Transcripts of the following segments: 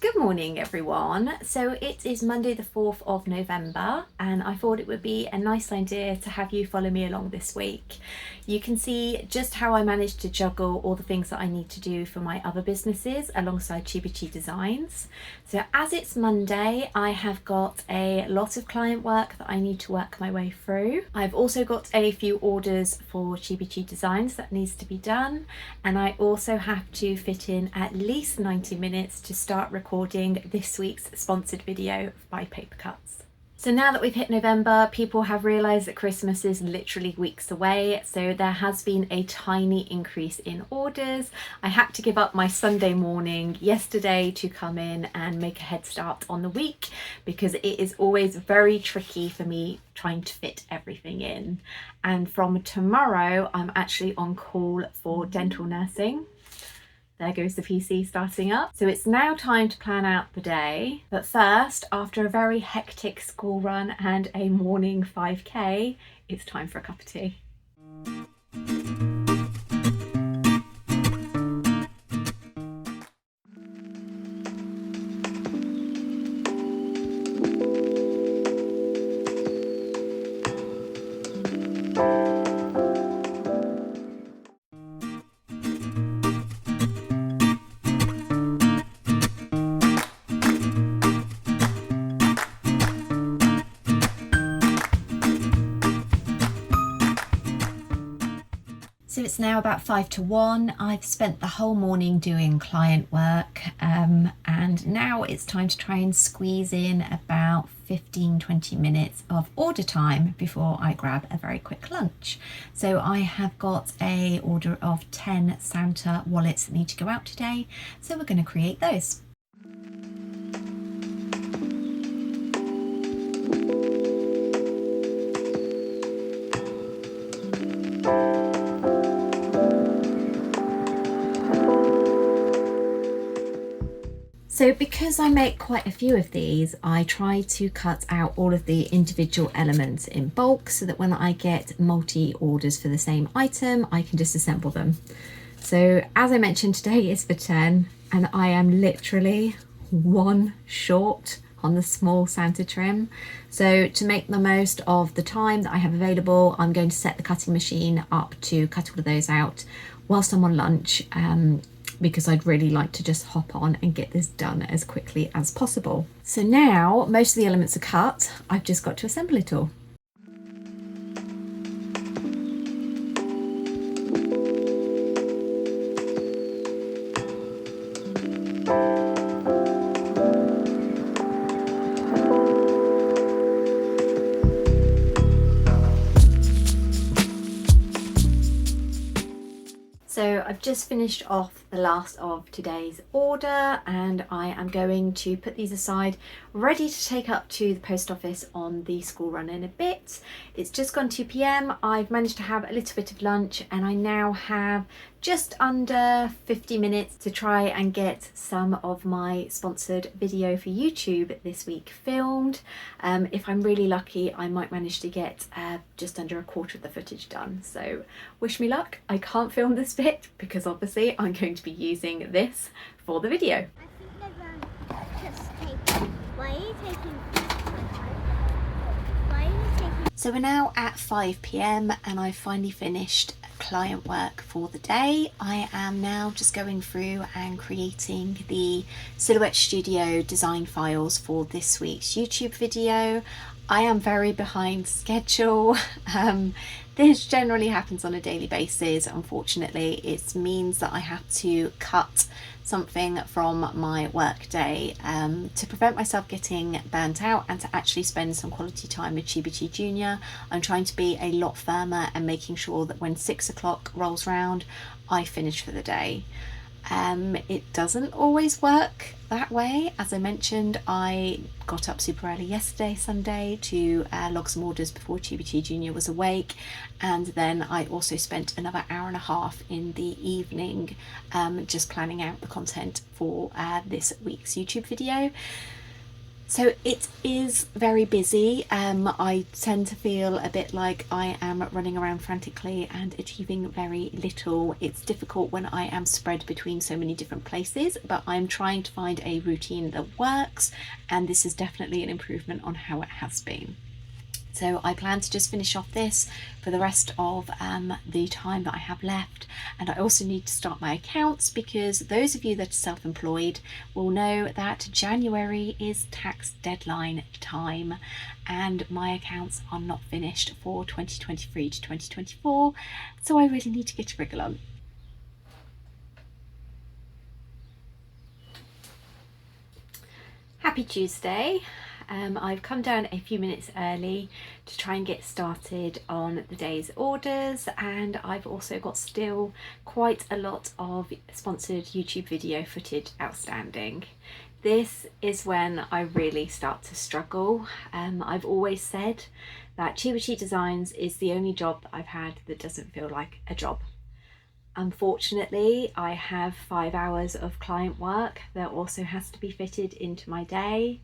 Good morning everyone. So it is Monday the 4th of November and I thought it would be a nice idea to have you follow me along this week. You can see just how I managed to juggle all the things that I need to do for my other businesses alongside Chi Designs. So as it's Monday, I have got a lot of client work that I need to work my way through. I've also got a few orders for Chi Designs that needs to be done, and I also have to fit in at least 90 minutes to start recording this week's sponsored video by Paper Cuts. So now that we've hit November, people have realised that Christmas is literally weeks away, so there has been a tiny increase in orders. I had to give up my Sunday morning yesterday to come in and make a head start on the week, because it is always very tricky for me trying to fit everything in. And from tomorrow, I'm actually on call for dental nursing. There goes the PC starting up. So it's now time to plan out the day. But first, after a very hectic school run and a morning 5K, it's time for a cup of tea. So it's now about 5 to 1. I've spent the whole morning doing client work and now it's time to try and squeeze in about 15-20 minutes of order time before I grab a very quick lunch. So I have got a order of 10 Santa wallets that need to go out today, so we're going to create those. So because I make quite a few of these, I try to cut out all of the individual elements in bulk so that when I get multi orders for the same item, I can just assemble them. So as I mentioned, today is for 10 and I am literally one short on the small Santa trim. So to make the most of the time that I have available, I'm going to set the cutting machine up to cut all of those out whilst I'm on lunch, because I'd really like to just hop on and get this done as quickly as possible. So now most of the elements are cut, I've just got to assemble it all. So I've just finished off the last of today's order and I am going to put these aside, ready to take up to the post office on the school run in a bit. It's just gone 2 p.m. I've managed to have a little bit of lunch and I now have just under 50 minutes to try and get some of my sponsored video for YouTube this week filmed. If I'm really lucky, I might manage to get just under a quarter of the footage done. So wish me luck. I can't film this bit because obviously I'm going to be using this for the video. So we're now at 5 p.m. and I've finally finished client work for the day. I am now just going through and creating the Silhouette Studio design files for this week's YouTube video. I am very behind schedule. This generally happens on a daily basis. Unfortunately, it means that I have to cut something from my work day to prevent myself getting burnt out and to actually spend some quality time with Chi Junior. I'm trying to be a lot firmer and making sure that when 6 o'clock rolls round, I finish for the day. It doesn't always work that way. As I mentioned, I got up super early yesterday, Sunday, to log some orders before Chi Junior was awake, and then I also spent another hour and a half in the evening just planning out the content for this week's YouTube video. So it is very busy. I tend to feel a bit like I am running around frantically and achieving very little. It's difficult when I am spread between so many different places, but I'm trying to find a routine that works, and this is definitely an improvement on how it has been. So I plan to just finish off this for the rest of the time that I have left. And I also need to start my accounts, because those of you that are self-employed will know that January is tax deadline time, and my accounts are not finished for 2023 to 2024. So I really need to get a wriggle on. Happy Tuesday. I've come down a few minutes early to try and get started on the day's orders, and I've also got still quite a lot of sponsored YouTube video footage outstanding. This is when I really start to struggle. I've always said that Chiba Designs is the only job that I've had that doesn't feel like a job. Unfortunately, I have 5 hours of client work that also has to be fitted into my day.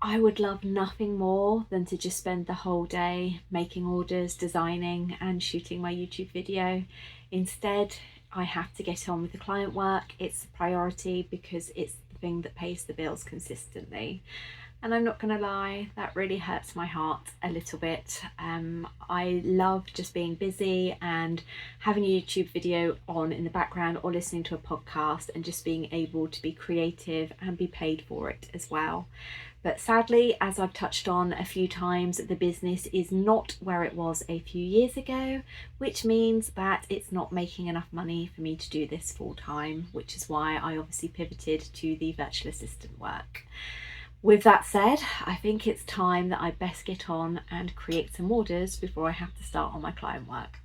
I would love nothing more than to just spend the whole day making orders, designing and shooting my YouTube video. Instead, I have to get on with the client work. It's a priority because it's the thing that pays the bills consistently. And I'm not gonna lie, that really hurts my heart a little bit. I love just being busy and having a YouTube video on in the background, or listening to a podcast and just being able to be creative and be paid for it as well. But sadly, as I've touched on a few times, the business is not where it was a few years ago, which means that it's not making enough money for me to do this full time, which is why I obviously pivoted to the virtual assistant work. With that said, I think it's time that I best get on and create some orders before I have to start on my client work.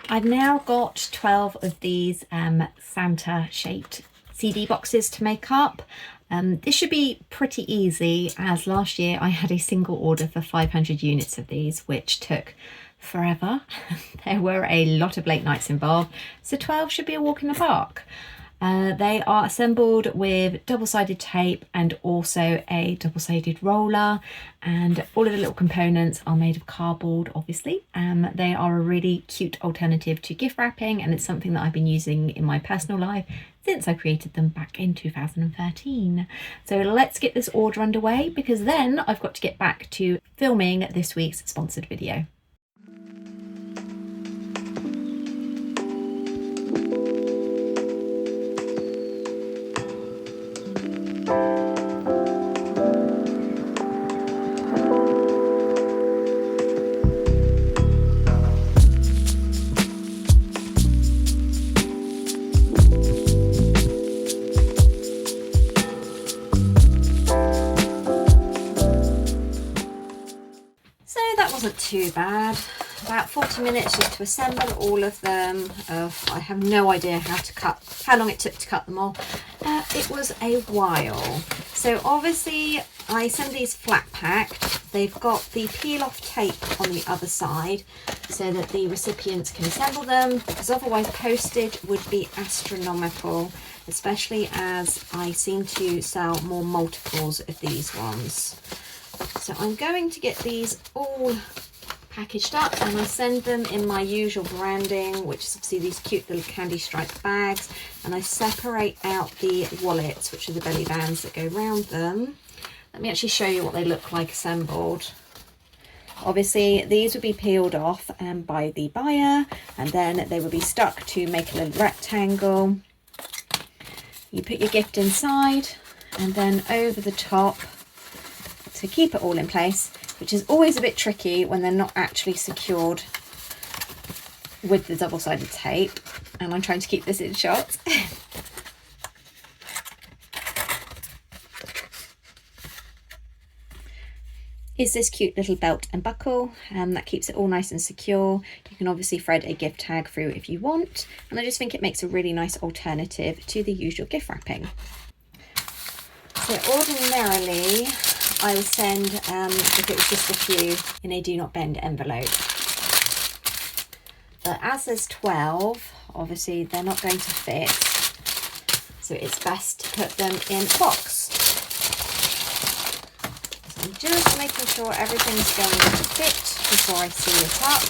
I've now got 12 of these Santa shaped CD boxes to make up. This should be pretty easy, as last year I had a single order for 500 units of these, which took forever. There were a lot of late nights involved, so 12 should be a walk in the park. They are assembled with double-sided tape and also a double-sided roller, and all of the little components are made of cardboard, obviously. They are a really cute alternative to gift wrapping, and it's something that I've been using in my personal life since I created them back in 2013. So let's get this order underway, because then I've got to get back to filming this week's sponsored video. that wasn't too bad. About 40 minutes just to assemble all of them. I have no idea how long it took to cut them all. It was a while. So obviously I send these flat packed. They've got the peel off tape on the other side so that the recipients can assemble them, because otherwise postage would be astronomical, especially as I seem to sell more multiples of these ones. So I'm going to get these all packaged up and I send them in my usual branding, which is obviously these cute little candy striped bags, and I separate out the wallets, which are the belly bands that go around them. Let me actually show you what they look like assembled. Obviously these would be peeled off by the buyer, and then they would be stuck to make a little rectangle. You put your gift inside and then over the top to keep it all in place, which is always a bit tricky when they're not actually secured with the double-sided tape, and I'm trying to keep this in shot. Is this cute little belt and buckle that keeps it all nice and secure. You can obviously thread a gift tag through if you want, and I just think it makes a really nice alternative to the usual gift wrapping. So ordinarily I would send, if it was just a few, in a do not bend envelope. But as there's 12, obviously they're not going to fit, so it's best to put them in a box. So I'm just making sure everything's going to fit before I seal it up.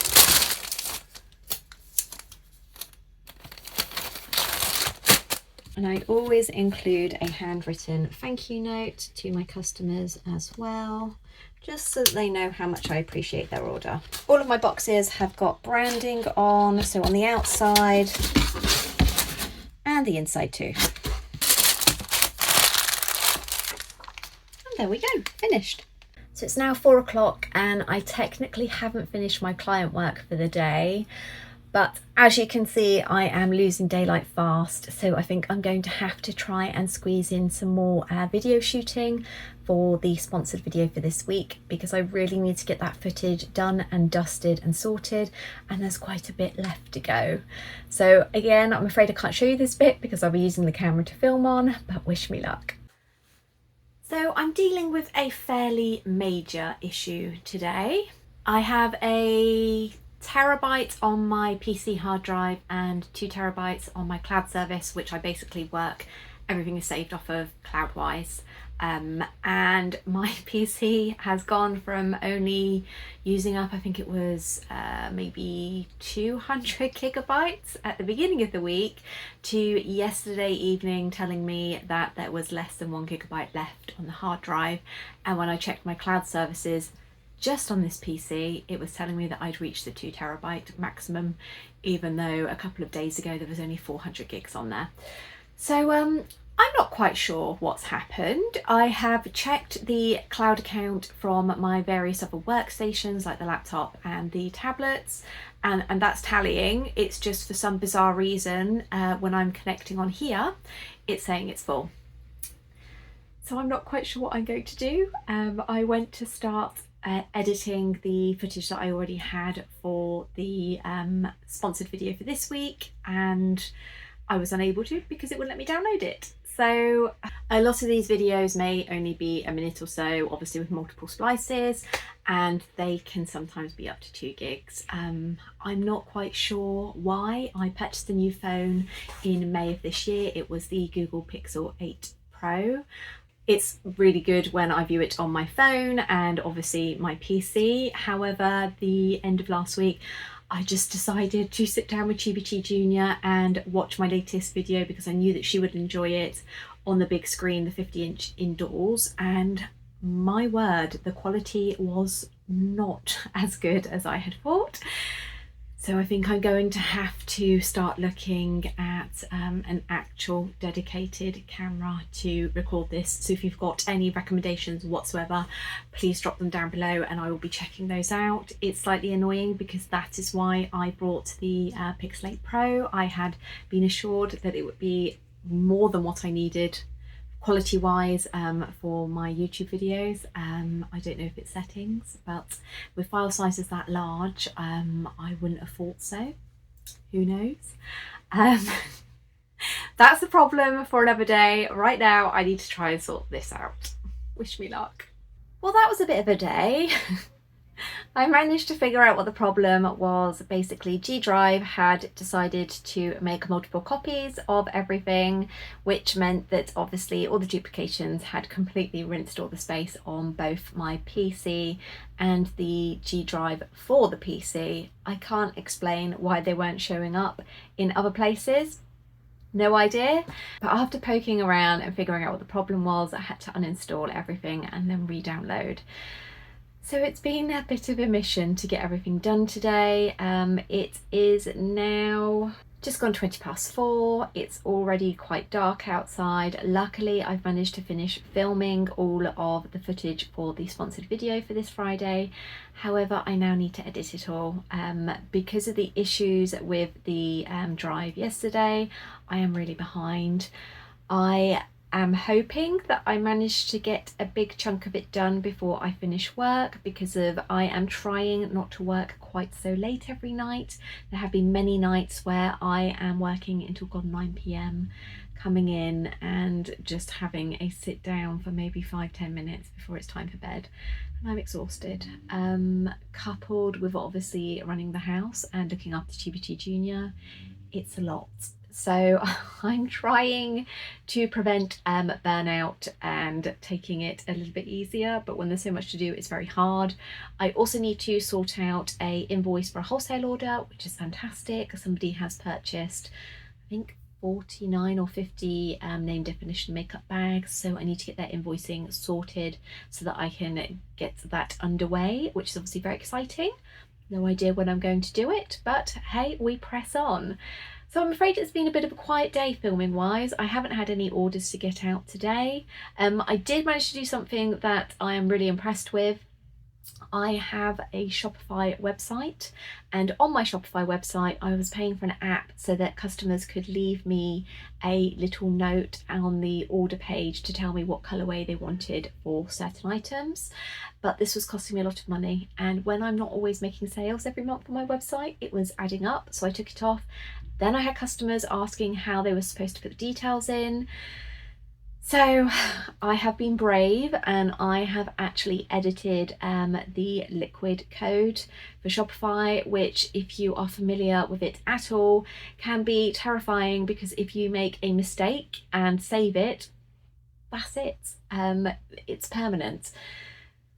And I always include a handwritten thank you note to my customers as well, just so that they know how much I appreciate their order. All of my boxes have got branding on, so on the outside and the inside too. And there we go, finished. So it's now 4 o'clock and I technically haven't finished my client work for the day. But as you can see, I am losing daylight fast, so I think I'm going to have to try and squeeze in some more video shooting for the sponsored video for this week, because I really need to get that footage done and dusted and sorted, and there's quite a bit left to go. So again, I'm afraid I can't show you this bit because I'll be using the camera to film on, but wish me luck. So I'm dealing with a fairly major issue today. I have a terabyte on my PC hard drive and 2 terabytes on my cloud service, which I basically work, everything is saved off of Cloudwise, and my PC has gone from only using up, I think it was maybe 200 gigabytes at the beginning of the week, to yesterday evening telling me that there was less than 1 gigabyte left on the hard drive. And when I checked my cloud services just on this PC, it was telling me that I'd reached the 2 terabyte maximum, even though a couple of days ago there was only 400 gigs on there. So I'm not quite sure what's happened. I have checked the cloud account from my various other workstations like the laptop and the tablets, and that's tallying. It's just for some bizarre reason when I'm connecting on here, it's saying it's full. So I'm not quite sure what I'm going to do. I went to start editing the footage that I already had for the sponsored video for this week, and I was unable to because it wouldn't let me download it. So a lot of these videos may only be a minute or so, obviously with multiple splices, and they can sometimes be up to 2 gigs. I'm not quite sure why. I purchased a new phone in May of this year. It was the Google Pixel 8 Pro. It's really good when I view it on my phone and obviously my PC. However, the end of last week, I just decided to sit down with Chibi Chi Jr. and watch my latest video because I knew that she would enjoy it on the big screen, the 50-inch indoors. And my word, the quality was not as good as I had thought. So I think I'm going to have to start looking at an actual dedicated camera to record this. So if you've got any recommendations whatsoever, please drop them down below and I will be checking those out. It's slightly annoying because that is why I brought the Pixel 8 Pro. I had been assured that it would be more than what I needed, quality wise for my YouTube videos. I don't know if it's settings, but with file sizes that large, I wouldn't have thought so. Who knows? That's a problem for another day. Right now I need to try and sort this out. Wish me luck. Well, that was a bit of a day. I managed to figure out what the problem was. Basically, G Drive had decided to make multiple copies of everything, which meant that obviously all the duplications had completely rinsed all the space on both my PC and the G Drive for the PC. I can't explain why they weren't showing up in other places. No idea. But after poking around and figuring out what the problem was, I had to uninstall everything and then re-download. So it's been a bit of a mission to get everything done today. It is now just gone 4:20. It's already quite dark outside. Luckily, I've managed to finish filming all of the footage for the sponsored video for this Friday. However, I now need to edit it all. Because of the issues with the drive yesterday, I am really behind. I'm hoping that I manage to get a big chunk of it done before I finish work, because I am trying not to work quite so late every night. There have been many nights where I am working until God 9 p.m, coming in and just having a sit down for maybe 5-10 minutes before it's time for bed, and I'm exhausted. Coupled with obviously running the house and looking after TBT Junior, it's a lot. So I'm trying to prevent burnout and taking it a little bit easier, but when there's so much to do, it's very hard. I also need to sort out a invoice for a wholesale order, which is fantastic. Somebody has purchased, I think, 49 or 50 name definition makeup bags, so I need to get their invoicing sorted so that I can get that underway, which is obviously very exciting. No idea when I'm going to do it, but hey, we press on. So I'm afraid it's been a bit of a quiet day filming wise. I haven't had any orders to get out today. I did manage to do something that I am really impressed with. I have a Shopify website, and on my Shopify website I was paying for an app so that customers could leave me a little note on the order page to tell me what colourway they wanted for certain items, but this was costing me a lot of money, and when I'm not always making sales every month on my website, it was adding up, so I took it off. Then I had customers asking how they were supposed to put the details in. So I have been brave and I have actually edited the liquid code for Shopify, which, if you are familiar with it at all, can be terrifying, because if you make a mistake and save it, that's it. It's permanent.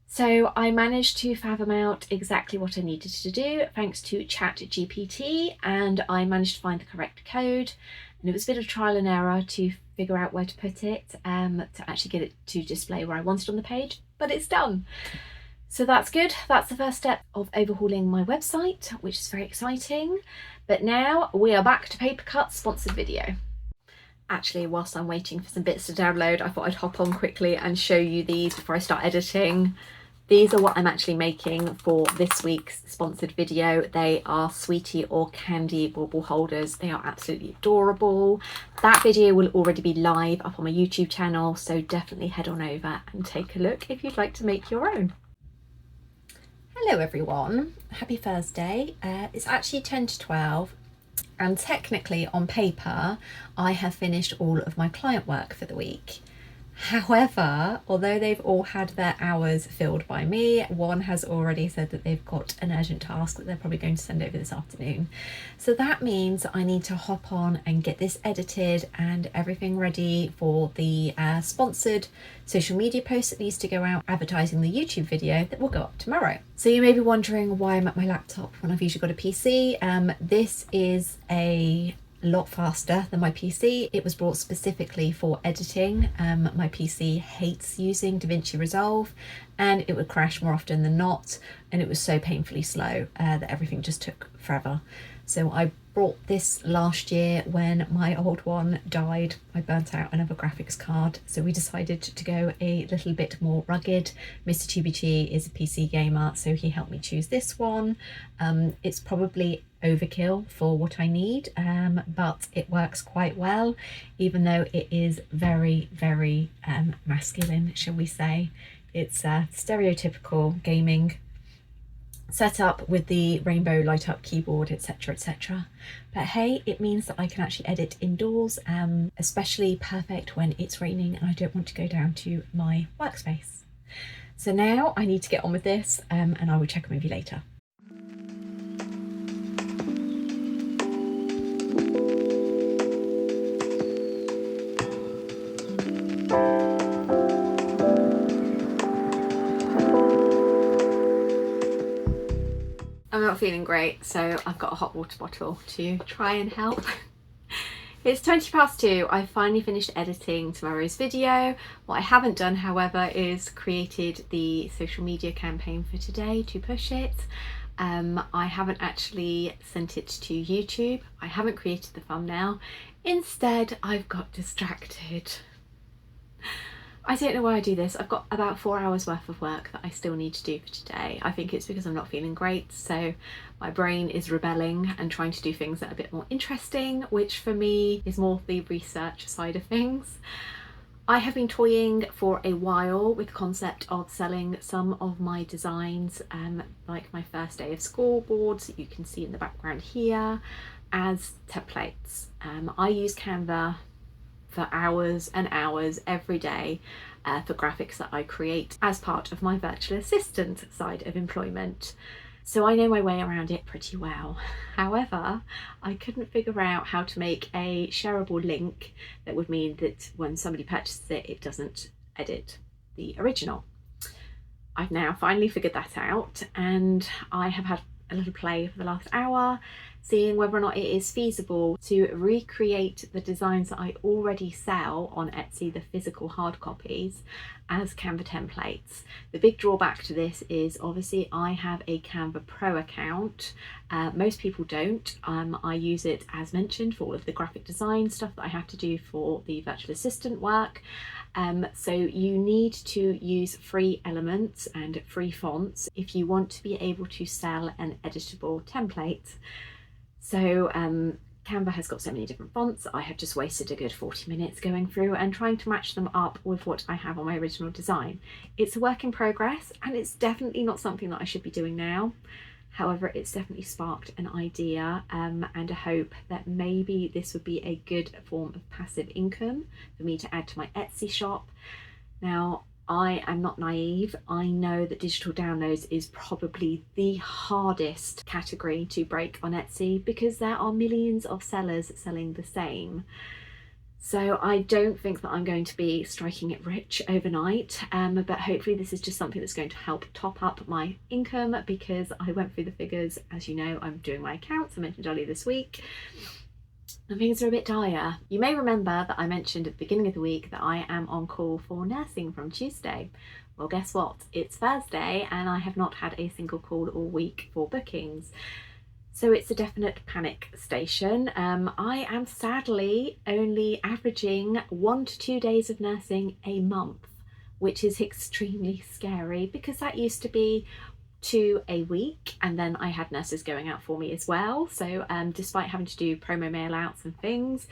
So I managed to fathom out exactly what I needed to do thanks to ChatGPT, and I managed to find the correct code, and it was a bit of trial and error to figure out where to put it to actually get it to display where I wanted on the page, but it's done. So that's good. That's the first step of overhauling my website, which is very exciting. But now we are back to Paper Cuts sponsored video. Actually, whilst I'm waiting for some bits to download, I thought I'd hop on quickly and show you these before I start editing. These are what I'm actually making for this week's sponsored video. They are sweetie or candy bauble holders. They are absolutely adorable. That video will already be live up on my YouTube channel, so definitely head on over and take a look if you'd like to make your own. Hello everyone, happy Thursday. It's actually 10 to 12. And technically on paper, I have finished all of my client work for the week. However, although they've all had their hours filled by me, one has already said that they've got an urgent task that they're probably going to send over this afternoon. So that means I need to hop on and get this edited and everything ready for the sponsored social media post that needs to go out advertising the YouTube video that will go up tomorrow. So you may be wondering why I'm at my laptop when I've usually got a PC. This is a lot faster than my PC. It was brought specifically for editing. My PC hates using DaVinci Resolve, and it would crash more often than not, and it was so painfully slow that everything just took forever. So I bought this last year when my old one died. I burnt out another graphics card, so we decided to go a little bit more rugged. Mr. TBG is a PC gamer, so he helped me choose this one. It's probably overkill for what I need, but it works quite well, even though it is very, very masculine, shall we say. It's a stereotypical gaming setup with the rainbow light up keyboard, etc, etc. But hey, it means that I can actually edit indoors, especially perfect when it's raining and I don't want to go down to my workspace. So now I need to get on with this, and I will check in with you later. I'm not feeling great, so I've got a hot water bottle to try and help. It's 2:20. I finally finished editing tomorrow's video. What I haven't done, however, is created the social media campaign for today to push it. I haven't actually sent it to YouTube. I haven't created the thumbnail. Instead, I've got distracted. I don't know why I do this. I've got about 4 hours worth of work that I still need to do for today. I think it's because I'm not feeling great, so my brain is rebelling and trying to do things that are a bit more interesting, which for me is more the research side of things. I have been toying for a while with the concept of selling some of my designs, like my first day of school boards that you can see in the background here, as templates. I use Canva for hours and hours every day for graphics that I create as part of my virtual assistant side of employment. So I know my way around it pretty well. However, I couldn't figure out how to make a shareable link that would mean that when somebody purchases it, it doesn't edit the original. I've now finally figured that out, and I have had a little play for the last hour, seeing whether or not it is feasible to recreate the designs that I already sell on Etsy, the physical hard copies, as Canva templates. The big drawback to this is obviously I have a Canva Pro account. Most people don't. I use it, as mentioned, for all of the graphic design stuff that I have to do for the virtual assistant work. So you need to use free elements and free fonts if you want to be able to sell an editable template. So Canva has got so many different fonts. I have just wasted a good 40 minutes going through and trying to match them up with what I have on my original design. It's a work in progress, and it's definitely not something that I should be doing now. However, it's definitely sparked an idea and a hope that maybe this would be a good form of passive income for me to add to my Etsy shop. Now, I am not naive. I know that digital downloads is probably the hardest category to break on Etsy because there are millions of sellers selling the same. So I don't think that I'm going to be striking it rich overnight, but hopefully this is just something that's going to help top up my income, because I went through the figures. As you know, I'm doing my accounts, I mentioned earlier this week, and things are a bit dire. You may remember that I mentioned at the beginning of the week that I am on call for nursing from Tuesday. Well, guess what? It's Thursday and I have not had a single call all week for bookings. So it's a definite panic station. I am sadly only averaging 1 to 2 days of nursing a month, which is extremely scary because that used to be 2 a week, and then I had nurses going out for me as well. So despite having to do promo mail outs and things,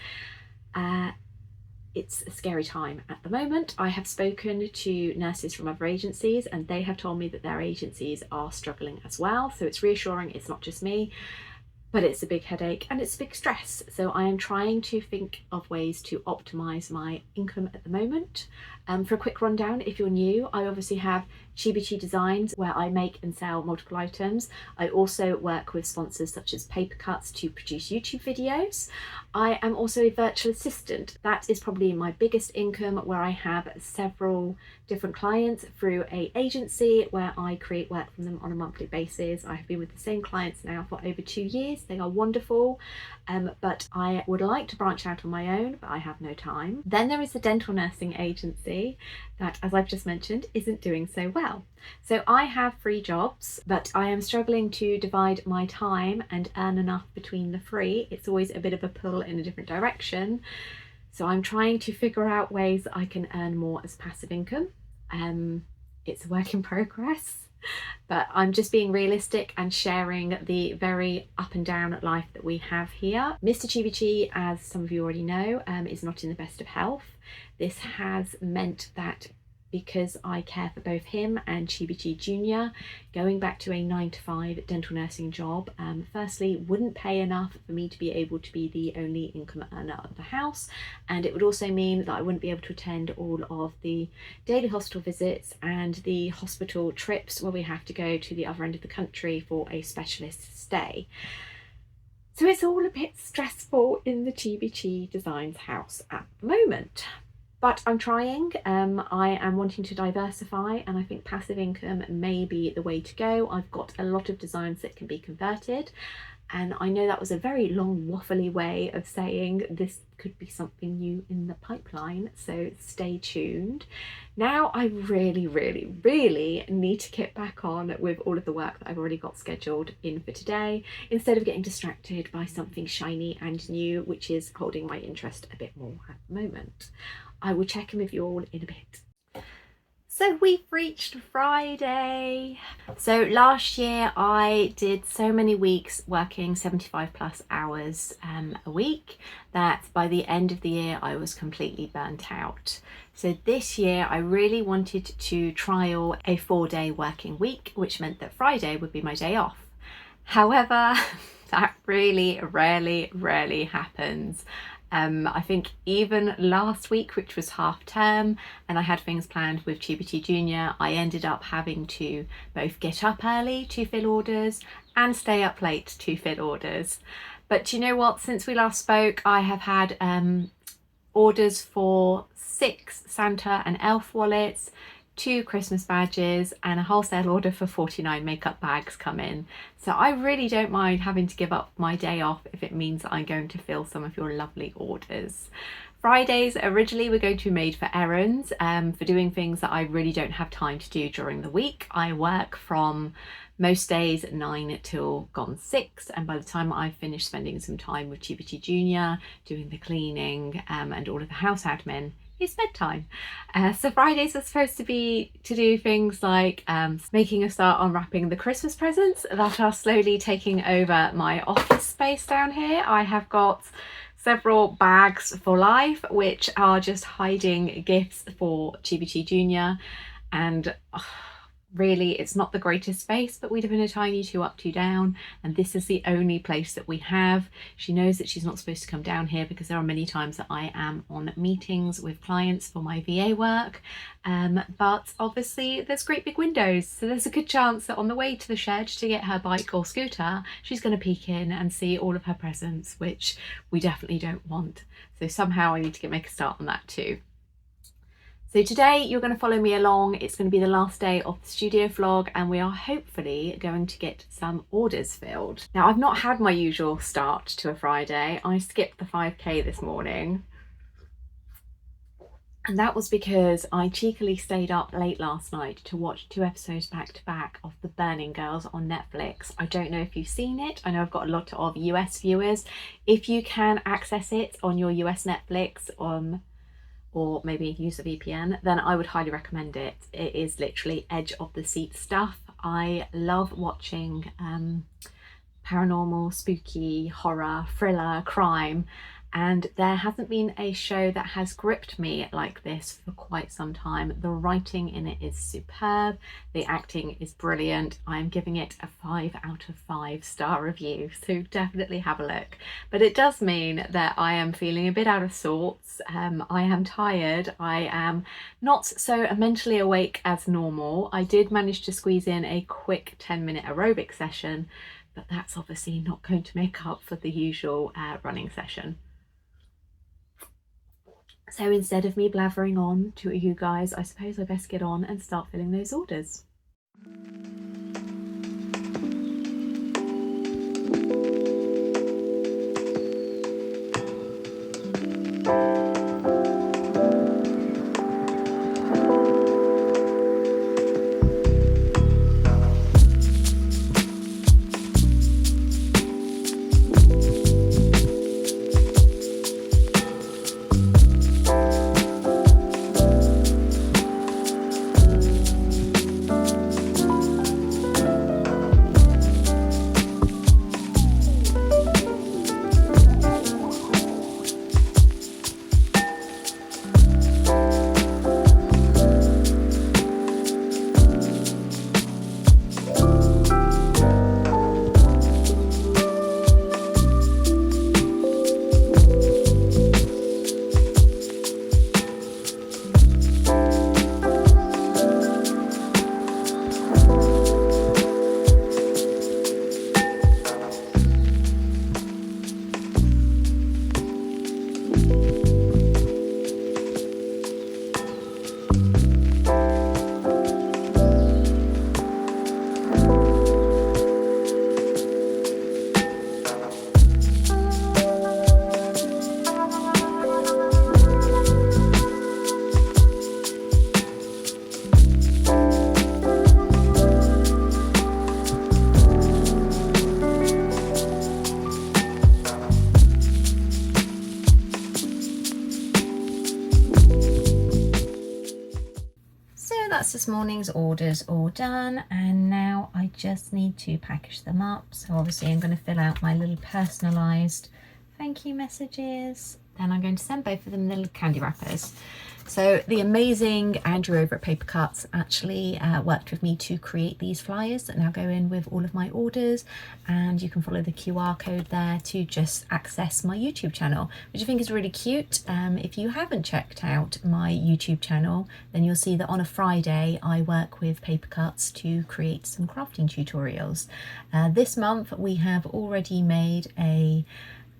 it's a scary time at the moment. I have spoken to nurses from other agencies and they have told me that their agencies are struggling as well. So it's reassuring it's not just me, but it's a big headache and it's a big stress. So I am trying to think of ways to optimize my income at the moment. For a quick rundown, if you're new, I obviously have Chibichi Designs where I make and sell multiple items. I also work with sponsors such as Paper Cuts to produce YouTube videos. I am also a virtual assistant. That is probably my biggest income, where I have several different clients through an agency where I create work from them on a monthly basis. I have been with the same clients now for over 2 years. They are wonderful, but I would like to branch out on my own, but I have no time. Then there is the dental nursing agency. agency that, as I've just mentioned, isn't doing so well. So I have 3 jobs, but I am struggling to divide my time and earn enough between the 3. It's always a bit of a pull in a different direction. So I'm trying to figure out ways that I can earn more as passive income. It's a work in progress, but I'm just being realistic and sharing the very up and down life that we have here. Mr. Chibichi, as some of you already know, is not in the best of health. This has meant that because I care for both him and Chibichi Jr., going back to a 9-to-5 dental nursing job, firstly, wouldn't pay enough for me to be able to be the only income earner of the house, and it would also mean that I wouldn't be able to attend all of the daily hospital visits and the hospital trips where we have to go to the other end of the country for a specialist stay. So it's all a bit stressful in the Chibichi Designs house at the moment. But I'm trying. I am wanting to diversify, and I think passive income may be the way to go. I've got a lot of designs that can be converted, and I know that was a very long waffly way of saying this could be something new in the pipeline, so stay tuned. Now I really need to get back on with all of the work that I've already got scheduled in for today, instead of getting distracted by something shiny and new, which is holding my interest a bit more at the moment. I will check in with you all in a bit. So we've reached Friday. So last year I did so many weeks working 75+ hours a week that by the end of the year I was completely burnt out. So this year I really wanted to trial a 4-day working week, which meant that Friday would be my day off. However, that really rarely happens. I think even last week, which was half term, and I had things planned with Chibichi Jr., I ended up having to both get up early to fill orders and stay up late to fill orders. But you know what? Since we last spoke, I have had orders for 6 Santa and Elf wallets, 2 Christmas badges, and a wholesale order for 49 makeup bags come in. So I really don't mind having to give up my day off if it means that I'm going to fill some of your lovely orders. Fridays originally were going to be made for errands, for doing things that I really don't have time to do during the week. I work from most days 9 till gone 6, and by the time I finish spending some time with Chibichi Jr. doing the cleaning and all of the house admin, it's bedtime. So Fridays are supposed to be to do things like making a start on wrapping the Christmas presents that are slowly taking over my office space down here. I have got several bags for life, which are just hiding gifts for Chibichi Jr. And really, it's not the greatest space, but we live in a tiny 2 up, 2 down, and this is the only place that we have. She knows that she's not supposed to come down here because there are many times that I am on meetings with clients for my VA work, but obviously there's great big windows, so there's a good chance that on the way to the shed to get her bike or scooter, she's going to peek in and see all of her presents, which we definitely don't want. So somehow I need to make a start on that too. So today you're going to follow me along. It's going to be the last day of the studio vlog, and we are hopefully going to get some orders filled. Now, I've not had my usual start to a Friday. I skipped the 5k this morning, and that was because I cheekily stayed up late last night to watch 2 episodes back to back of The Burning Girls on Netflix. I don't know if you've seen it. I know I've got a lot of US viewers. If you can access it on your US Netflix, or maybe use a VPN, then I would highly recommend it. It is literally edge of the seat stuff. I love watching paranormal, spooky, horror, thriller, crime, and there hasn't been a show that has gripped me like this for quite some time. The writing in it is superb, the acting is brilliant. I am giving it a 5 out of 5 star review, so definitely have a look. But it does mean that I am feeling a bit out of sorts. I am tired, I am not so mentally awake as normal. I did manage to squeeze in a quick 10-minute aerobic session, but that's obviously not going to make up for the usual running session. So instead of me blathering on to you guys, I suppose I best get on and start filling those orders. this morning's orders all done, and now I just need to package them up. So obviously I'm going to fill out my little personalised thank you messages. Then I'm going to send both of them the little candy wrappers. So the amazing Andrew over at Paper Cuts actually worked with me to create these flyers that now go in with all of my orders, and you can follow the QR code there to just access my YouTube channel, which I think is really cute. If you haven't checked out my YouTube channel, then you'll see that on a Friday I work with Paper Cuts to create some crafting tutorials. This month we have already made a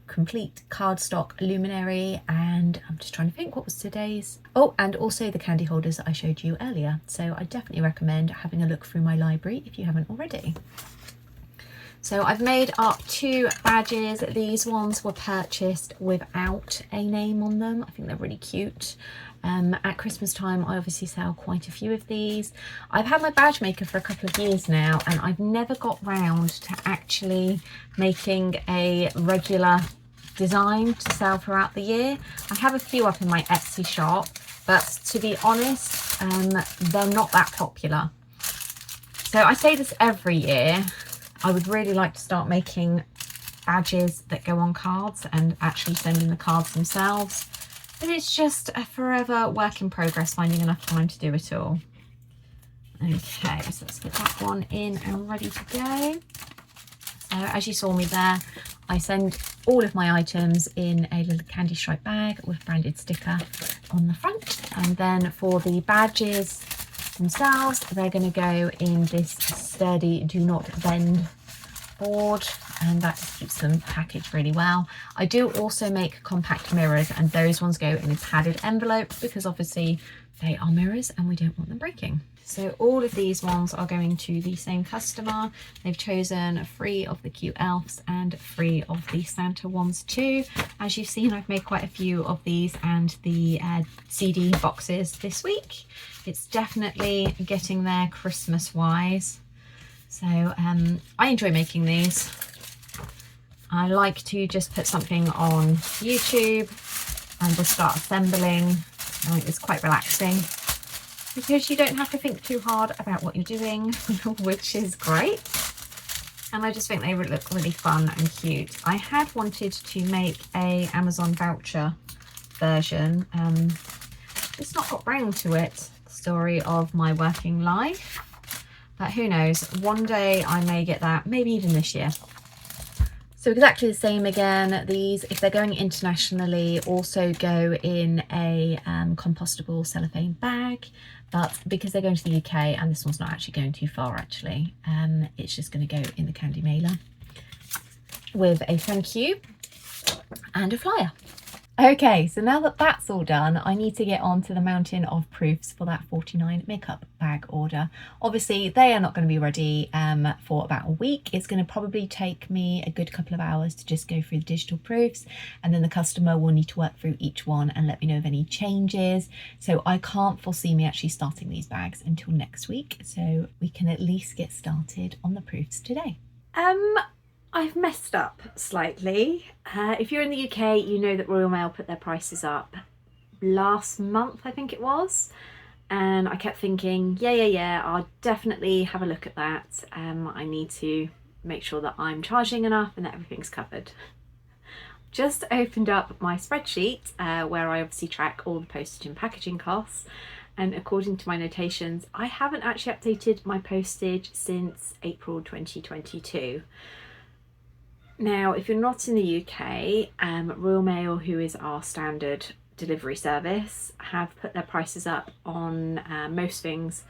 complete cardstock luminary, and I'm just trying to think what was today's. Oh, and also the candy holders that I showed you earlier. So I definitely recommend having a look through my library if you haven't already. So I've made up 2 badges. These ones were purchased without a name on them. I think they're really cute. At Christmas time I obviously sell quite a few of these. I've had my badge maker for a couple of years now, and I've never got round to actually making a regular design to sell throughout the year. I have a few up in my Etsy shop, but to be honest, they're not that popular. So I say this every year. I would really like to start making badges that go on cards and actually sending the cards themselves. But it's just a forever work in progress finding enough time to do it all. Okay, so let's get that one in and ready to go. So as you saw me there, I send all of my items in a little candy stripe bag with branded sticker on the front. And then for the badges themselves, they're going to go in this sturdy do not bend board, and that just keeps them packaged really well. I do also make compact mirrors, and those ones go in a padded envelope because obviously they are mirrors and we don't want them breaking. So all of these ones are going to the same customer. They've chosen 3 of the cute elves and 3 of the Santa ones too. As you've seen, I've made quite a few of these and the CD boxes this week. It's definitely getting there Christmas wise. So I enjoy making these. I like to just put something on YouTube and just start assembling. It's quite relaxing because you don't have to think too hard about what you're doing, which is great. And I just think they would look really fun and cute. I had wanted to make a Amazon voucher version. It's not got round to it, the story of my working life. But who knows, one day I may get that, maybe even this year. So exactly the same again. These, if they're going internationally, also go in a compostable cellophane bag. But because they're going to the UK, and this one's not actually going too far actually, it's just going to go in the candy mailer with a thank you and a flyer. Okay, so now that that's all done, I need to get on to the mountain of proofs for that 49 makeup bag order. Obviously, they are not going to be ready for about a week. It's going to probably take me a good couple of hours to just go through the digital proofs, and then the customer will need to work through each one and let me know of any changes. So I can't foresee me actually starting these bags until next week, so we can at least get started on the proofs today. I've messed up slightly. If you're in the UK, you know that Royal Mail put their prices up last month, I think it was. And I kept thinking, yeah, I'll definitely have a look at that. I need to make sure that I'm charging enough and that everything's covered. Just opened up my spreadsheet where I obviously track all the postage and packaging costs. And according to my notations, I haven't actually updated my postage since April 2022. Now, if you're not in the UK, Royal Mail, who is our standard delivery service, have put their prices up on most things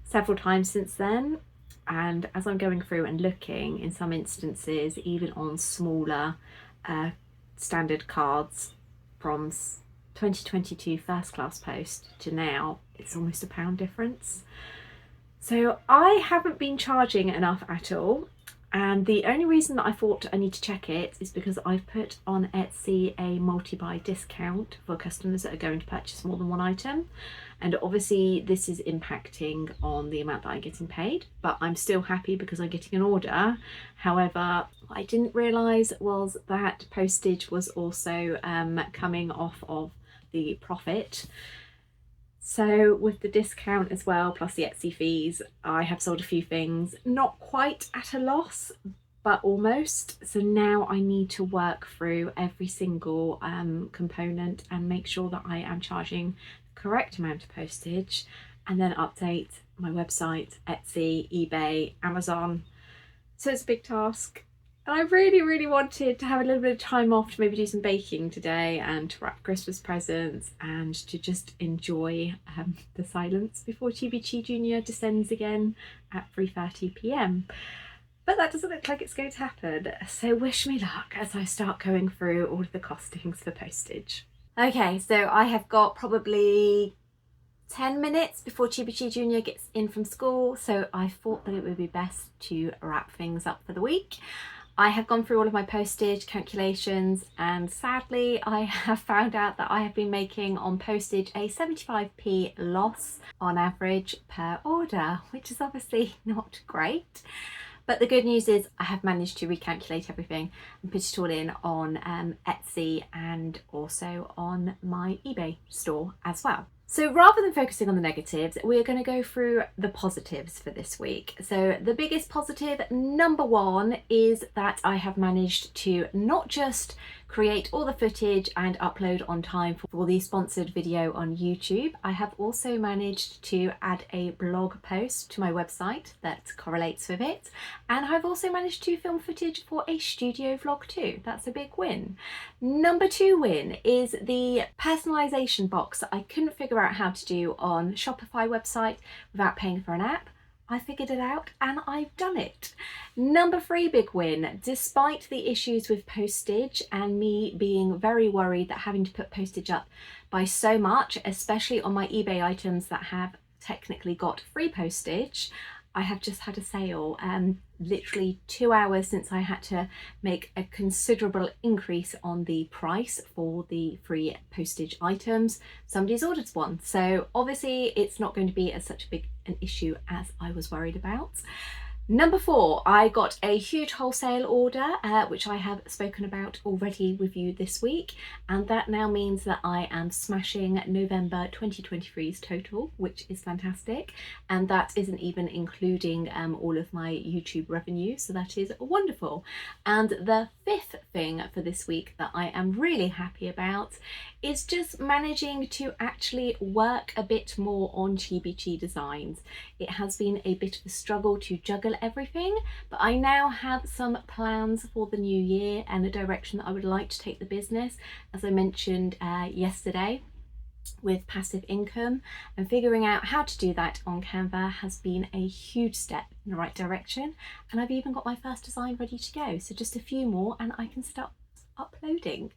several times since then. And as I'm going through and looking, in some instances, even on smaller standard cards from 2022 first class post to now, it's almost £1 difference. So I haven't been charging enough at all. And the only reason that I thought I need to check it is because I've put on Etsy a multi-buy discount for customers that are going to purchase more than one item. And obviously this is impacting on the amount that I'm getting paid, but I'm still happy because I'm getting an order. However, what I didn't realise was that postage was also coming off of the profit. So with the discount as well, plus the Etsy fees, I have sold a few things, not quite at a loss, but almost. So now I need to work through every single component and make sure that I am charging the correct amount of postage, and then update my website, Etsy, eBay, Amazon. So it's a big task. And I really wanted to have a little bit of time off to maybe do some baking today and to wrap Christmas presents and to just enjoy the silence before TBT Junior descends again at 3:30 p.m. But that doesn't look like it's going to happen. So wish me luck as I start going through all of the costings for postage. Okay, so I have got probably 10 minutes before TBT Junior gets in from school, so I thought that it would be best to wrap things up for the week. I have gone through all of my postage calculations, and sadly I have found out that I have been making on postage a 75p loss on average per order, which is obviously not great. But the good news is I have managed to recalculate everything and put it all in on Etsy and also on my eBay store as well. So rather than focusing on the negatives, we're going to go through the positives for this week. So the biggest positive, number one, is that I have managed to not just create all the footage and upload on time for the sponsored video on YouTube. I have also managed to add a blog post to my website that correlates with it. And I've also managed to film footage for a studio vlog too. That's a big win. Number two win is the personalization box that I couldn't figure out how to do on Shopify website without paying for an app. I figured it out and I've done it. Number three big win, despite the issues with postage and me being very worried that having to put postage up by so much, especially on my eBay items that have technically got free postage, I have just had a sale, literally 2 hours since I had to make a considerable increase on the price for the free postage items. Somebody's ordered one, so obviously it's not going to be as such a big an issue as I was worried about. Number four, I got a huge wholesale order, which I have spoken about already with you this week, and that now means that I am smashing November 2023's total, which is fantastic, and that isn't even including all of my YouTube revenue, so that is wonderful. And the fifth thing for this week that I am really happy about is just managing to actually work a bit more on TBT designs. It has been a bit of a struggle to juggle everything, but I now have some plans for the new year and the direction that I would like to take the business, as I mentioned yesterday with passive income, and figuring out how to do that on Canva has been a huge step in the right direction, and I've even got my first design ready to go, so just a few more and I can start uploading.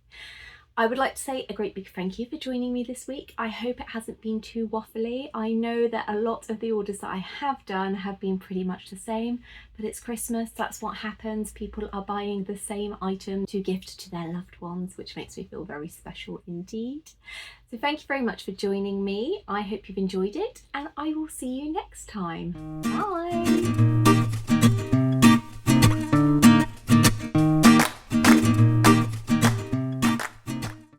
I would like to say a great big thank you for joining me this week. I hope it hasn't been too waffly. I know that a lot of the orders that I have done have been pretty much the same, but it's Christmas, that's what happens. People are buying the same item to gift to their loved ones, which makes me feel very special indeed. So thank you very much for joining me. I hope you've enjoyed it, and I will see you next time. Bye!